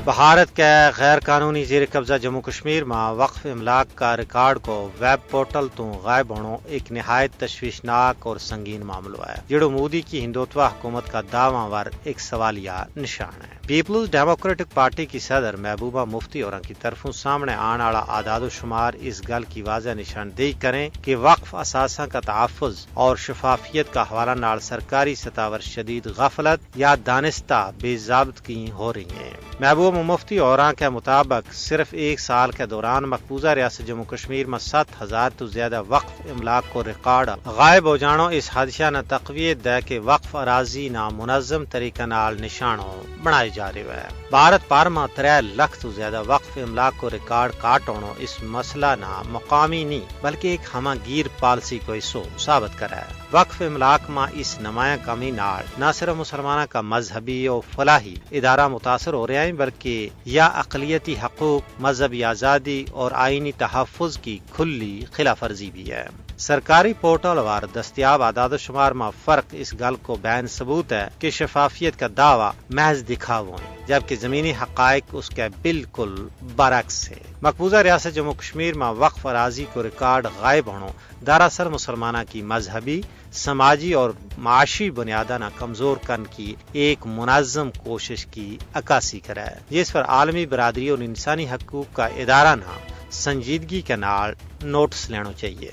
بھارت کے غیر قانونی زیر قبضہ جموں کشمیر میں وقف املاک کا ریکارڈ کو ویب پورٹل تو غائب ہونا ایک نہایت تشویشناک اور سنگین معاملہ ہے جڑو مودی کی ہندوتوا حکومت کا دعویٰ ور ایک سوالیہ نشان ہے۔ پیپلز ڈیموکریٹک پارٹی کی صدر محبوبہ مفتی اور کی طرفوں سامنے آنے والا اعداد و شمار اس گل کی واضح نشاندہی کریں کہ وقف اثاثہ کا تحفظ اور شفافیت کا حوالہ نال سرکاری سطح پر شدید غفلت یا دانستہ بے ضابطگی ہو رہی ہیں۔ محبوبہ مفتی اور کے مطابق صرف ایک سال کے دوران مقبوضہ ریاست جموں کشمیر میں 7,000 تو زیادہ وقف املاک کو ریکارڈ غائب ہو جانو اس حادثہ نے تقویت دے کہ وقف اراضی نہ منظم طریقے نال نشانوں بنائے جا رہے ہیں۔ بھارت پار میں 3 لاکھ تو زیادہ وقف املاک کو ریکارڈ کاٹ ہونا اس مسئلہ نہ مقامی نہیں بلکہ ایک ہمہ گیر پالیسی کو حصہ ثابت کرا ہے۔ وقف املاک میں اس نمایاں کمی نال نہ صرف مسلمانوں کا مذہبی اور فلاحی ادارہ متاثر ہو رہے ہیں بلکہ یا اقلیتی حقوق، مذہبی آزادی اور آئینی تحفظ کی کھلی خلاف ورزی بھی ہے۔ سرکاری پورٹل وار دستیاب اعداد و شمار میں فرق اس گل کو بین ثبوت ہے کہ شفافیت کا دعویٰ محض دکھاوا ہے جبکہ زمینی حقائق اس کے بالکل برعکس ہے۔ مقبوضہ ریاست جموں کشمیر میں وقف اراضی کو ریکارڈ غائب ہونا دراصل مسلمانوں کی مذہبی، سماجی اور معاشی بنیادیں کمزور کرنے کی ایک منظم کوشش کی عکاسی کرا ہے جس پر عالمی برادری اور انسانی حقوق کا ادارہ نہ سنجیدگی کے نال نوٹس لینا چاہیے۔